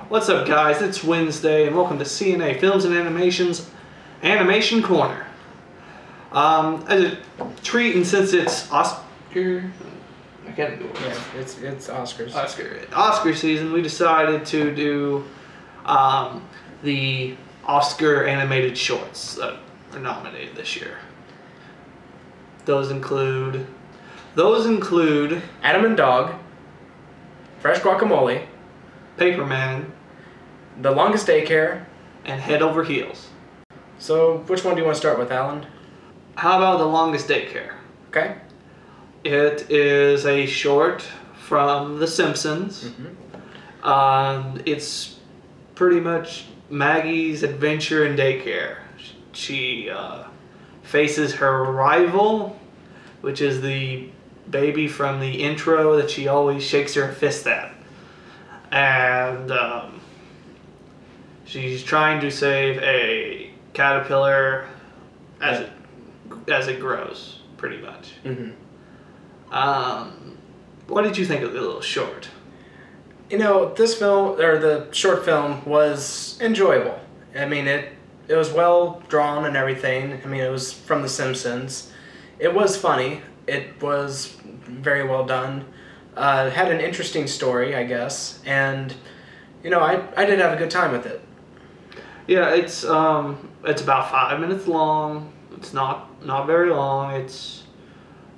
What's up, guys? It's Wednesday, and welcome to CNA Films and Animation's Animation Corner. As a treat, and since it's Oscar, I can't do it. Yeah, it's Oscars. Oscar season, we decided to do the Oscar animated shorts that are nominated this year. Those include Adam and Dog, Fresh Guacamole, Paperman, The Longest Daycare, and Head Over Heels. So, which one do you want to start with, Alan? How about The Longest Daycare? Okay. It is a short from The Simpsons. It's pretty much Maggie's adventure in daycare. She faces her rival, which is the baby from the intro that she always shakes her fist at. And she's trying to save a caterpillar as it grows, pretty much. What did you think of the little short? You know, this film, or the short film, was enjoyable. I mean, it was well drawn and everything. I mean, it was from The Simpsons. It was funny. It was very well done. It had an interesting story, I guess, and you know, I did have a good time with it. Yeah, it's about 5 minutes long. It's not very long. It's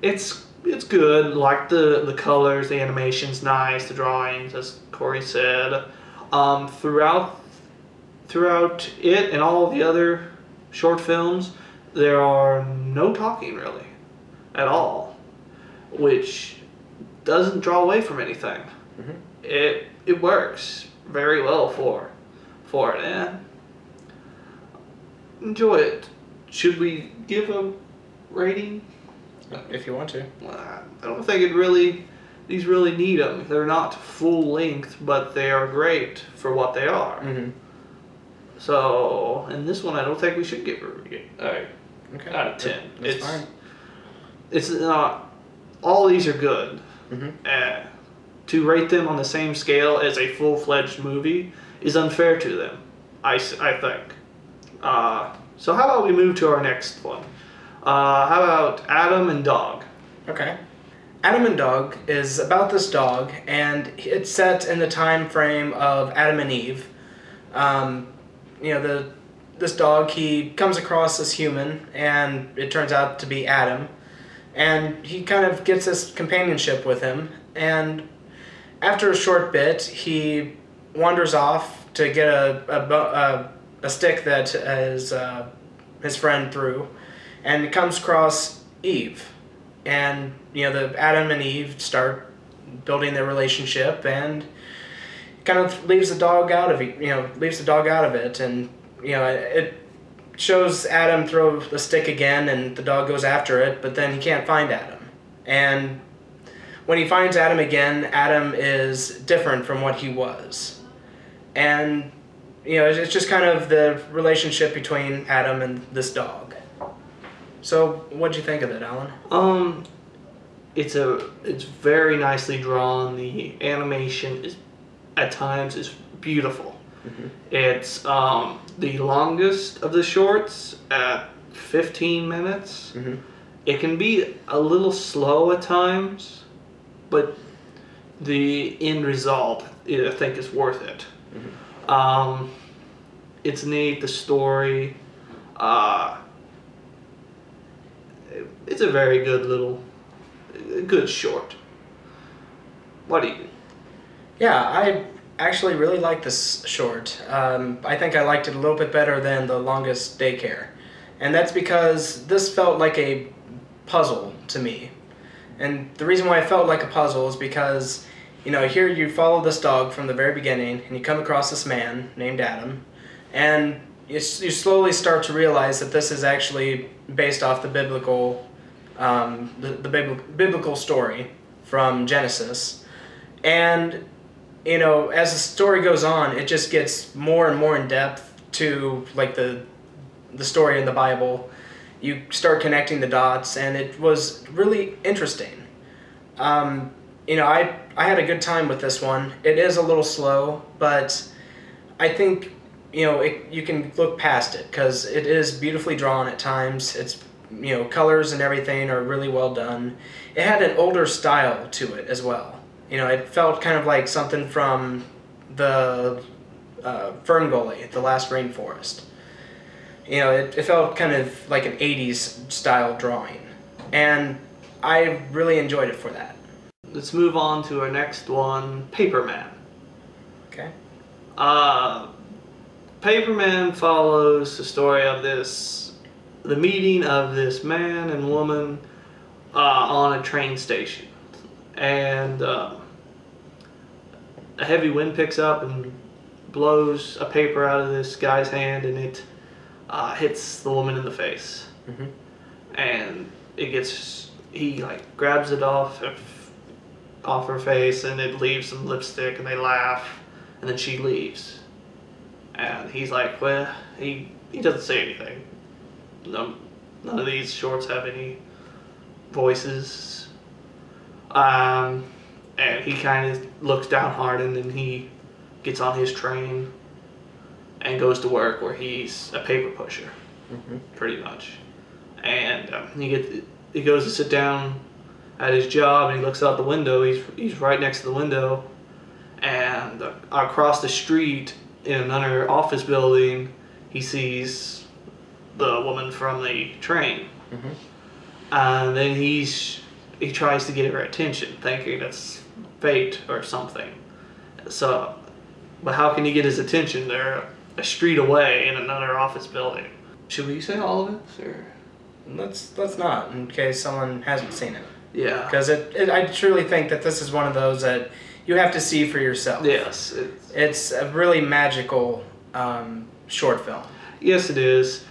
good. Like the colors, the animation's nice, the drawings, as Cory said. Throughout it and all of the other short films, there are no talking really at all, which doesn't draw away from anything. It works very well for it, and enjoy it. Should we give a rating? If you want to. I don't think these really need them. They're not full length, but they are great for what they are. So, in this one, I don't think we should give a rating. Out of 10. That's fine. It's not. All these are good. To rate them on the same scale as a full-fledged movie is unfair to them, I think. So how about we move to our next one? How about Adam and Dog? Okay. Adam and Dog is about this dog, and it's set in the time frame of Adam and Eve. You know, this dog, he comes across this human, and it turns out to be Adam. And he kind of gets this companionship with him, and after a short bit, he wanders off to get a stick that his friend threw, and comes across Eve. And you know, the Adam and Eve start building their relationship, and kind of leaves the dog out of it. You know, leaves the dog out of it, and you know, it shows Adam throw the stick again, and the dog goes after it, but then he can't find Adam. And when he finds Adam again, Adam is different from what he was. And you know, it's just kind of the relationship between Adam and this dog. So, what'd you think of it, Alan? It's very nicely drawn. The animation is at times is beautiful. It's the longest of the shorts at 15 minutes. It can be a little slow at times, but the end result, I think, is worth it. It's neat, the story. It's a very good short. What do you think? Yeah, I actually really like this short. I think I liked it a little bit better than The Longest Daycare. And that's because this felt like a puzzle to me. And the reason why it felt like a puzzle is because, you know, here you follow this dog from the very beginning, and you come across this man named Adam, and you slowly start to realize that this is actually based off the biblical, biblical story from Genesis. And you know, as the story goes on, it just gets more and more in depth to like the story in the Bible. You start connecting the dots, and it was really interesting. You know, I had a good time with this one. It is a little slow, but I think, you can look past it because it is beautifully drawn at times. It's, colors and everything are really well done. It had an older style to it as well. It felt kind of like something from the Ferngully, The Last Rainforest. It felt kind of like an 80s style drawing. And I really enjoyed it for that. Let's move on to our next one, Paperman. Okay. Paperman follows the story of the meeting of this man and woman on a train station. And a heavy wind picks up and blows a paper out of this guy's hand, and it hits the woman in the face. Mm-hmm. And he like grabs it off her face, and it leaves some lipstick, and they laugh, and then she leaves. And he's like, well, he doesn't say anything. None of these shorts have any voices. And he kind of looks downhearted, and he gets on his train and goes to work where he's a paper pusher, pretty much. And he goes to sit down at his job, and he looks out the window. He's right next to the window, and across the street in another office building, he sees the woman from the train. And then he tries to get her attention, thinking it's fate or something. So, but how can he get his attention? They're a street away in another office building. Should we say all of it, or? Let's not, in case someone hasn't seen it. Yeah. Because I truly think that this is one of those that you have to see for yourself. Yes. It's a really magical short film. Yes, it is.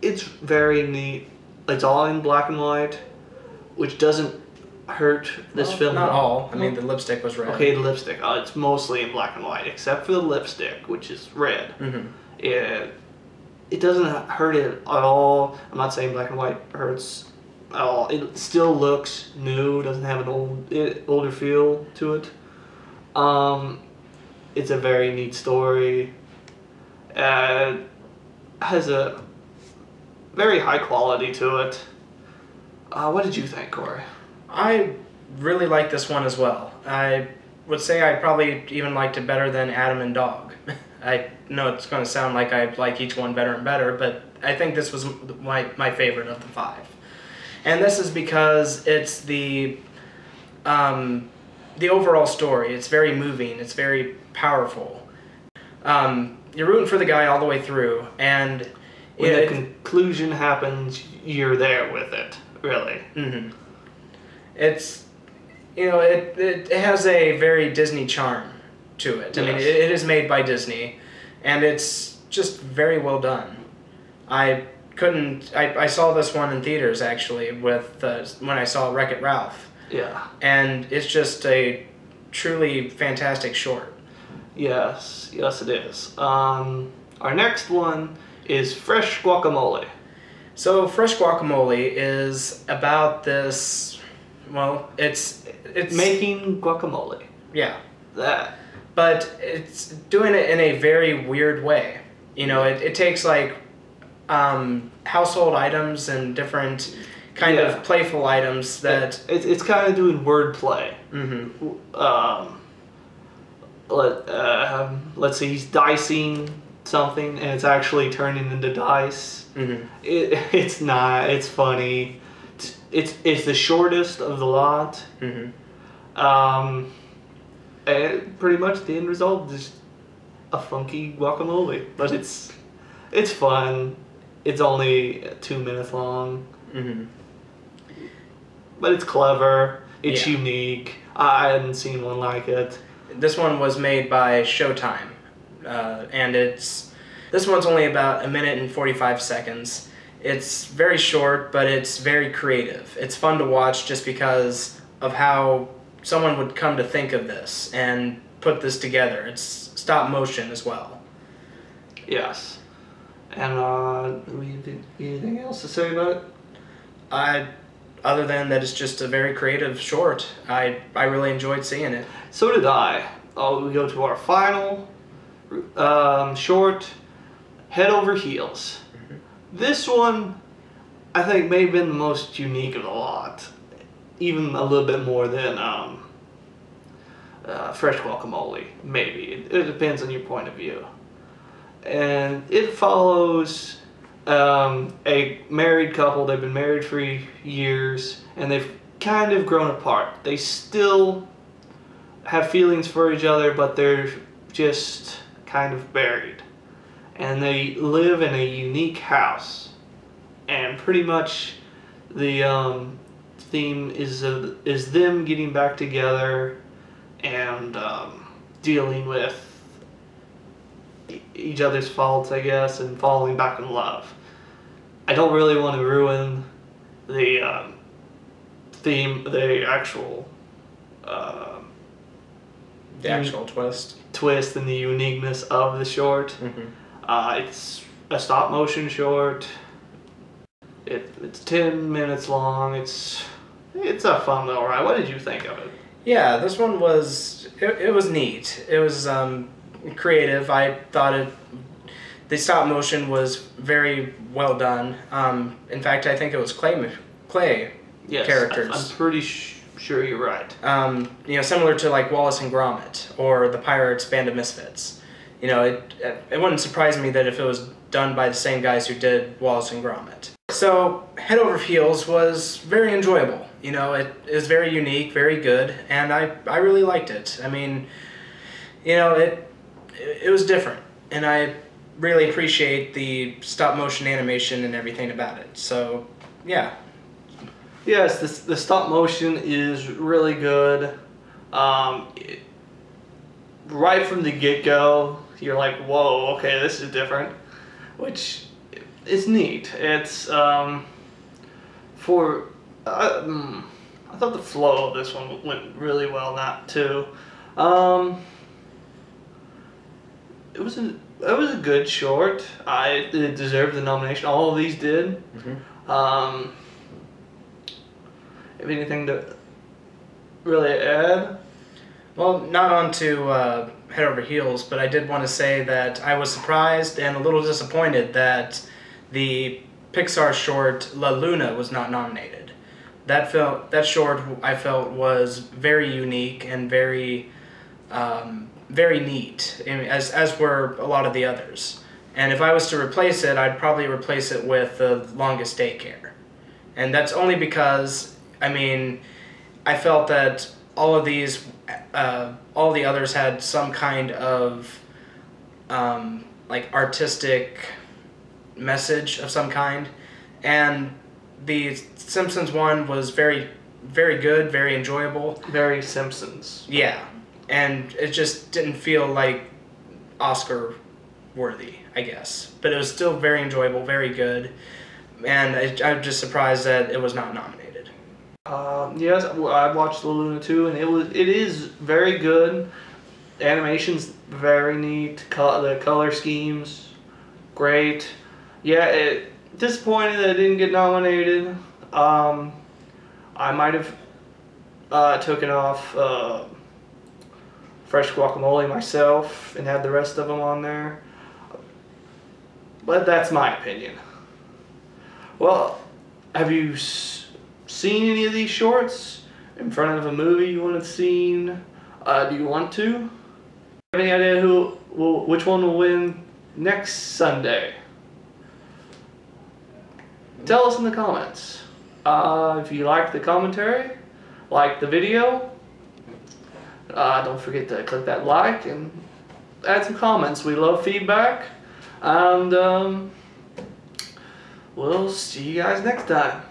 It's very neat. It's all in black and white, which doesn't hurt this film. Not all. I mean, the lipstick was red. Okay, the lipstick. It's mostly in black and white, except for the lipstick, which is red. It doesn't hurt it at all. I'm not saying black and white hurts at all. It still looks new. Doesn't have an older feel to it. It's a very neat story. Has a very high quality to it. What did you think, Cory? I really like this one as well. I would say I probably even liked it better than Adam and Dog. I know it's going to sound like I like each one better and better, but I think this was my favorite of the 5. And this is because it's the overall story. It's very moving. It's very powerful. You're rooting for the guy all the way through, and when the conclusion happens, you're there with it, really. It's, it has a very Disney charm to it. I mean, it is made by Disney, and it's just very well done. I saw this one in theaters, actually, when I saw Wreck-It Ralph. Yeah. And it's just a truly fantastic short. Yes, it is. Our next one is Fresh Guacamole. So Fresh Guacamole is about this, well, it's making guacamole. Yeah. That. But it's doing it in a very weird way. It takes like household items and different kind of playful items that... It's kind of doing wordplay. Let's see, he's dicing something, and it's actually turning into dice. It's not. It's funny. It's the shortest of the lot. And pretty much the end result is a funky guacamole, but it's fun. It's only 2 minutes long. But it's clever. It's unique. I hadn't seen one like it. This one was made by Showtime, and this one's only about 1 minute and 45 seconds. It's very short, but it's very creative. It's fun to watch just because of how someone would come to think of this and put this together. It's stop motion as well. Yes. And anything else to say about it? Other than that, it's just a very creative short. I really enjoyed seeing it. So did I. we go to our final short, Head Over Heels. This one, I think, may have been the most unique of the lot, even a little bit more than Fresh Guacamole, maybe. It depends on your point of view. And it follows a married couple. They've been married for years, and they've kind of grown apart. They still have feelings for each other, but they're just kind of buried. And they live in a unique house. And pretty much the theme is them getting back together and dealing with each other's faults, I guess, and falling back in love. I don't really want to ruin the theme, the actual twist and the uniqueness of the short. It's a stop motion short. It's 10 minutes long. It's a fun little ride. What did you think of it? Yeah, this one was it was neat. It was creative. I thought the stop motion was very well done. In fact, I think it was clay Yes, characters. I'm pretty sure you're right. You know, similar to like Wallace and Gromit or the Pirates Band of Misfits. You know, it wouldn't surprise me that if it was done by the same guys who did Wallace and Gromit. So, Head Over Heels was very enjoyable. You know, it is very unique, very good, and I really liked it. I mean, you know, it was different, and I really appreciate the stop motion animation and everything about it. So, yeah. Yes, the stop motion is really good. Right from the get-go, you're like, whoa, okay, this is different, which is neat. It's I thought the flow of this one went really well, too. It was a good short. It deserved the nomination. All of these did. Have anything to really add? Well, not on to Head Over Heels, but I did want to say that I was surprised and a little disappointed that the Pixar short La Luna was not nominated. That short I felt was very unique and very very neat, as were a lot of the others. And if I was to replace it, I'd probably replace it with The Longest Daycare. And that's only because, I mean, I felt that all of these, all the others had some kind of like artistic message of some kind, and the Simpsons one was very, very good, very enjoyable. Very Simpsons. Yeah, and it just didn't feel like Oscar worthy, I guess. But it was still very enjoyable, very good, and I'm just surprised that it was not nominated. Yes, I watched La Luna too, and it is very good. The animation's very neat. The color schemes, great. Yeah, disappointed that it didn't get nominated. I might have taken off Fresh Guacamole myself and had the rest of them on there. But that's my opinion. Well, have you seen any of these shorts in front of a movie you want to see? Do you want to? Have any idea which one will win next Sunday? Tell us in the comments. If you like the commentary, like the video, don't forget to click that like and add some comments. We love feedback, and we'll see you guys next time.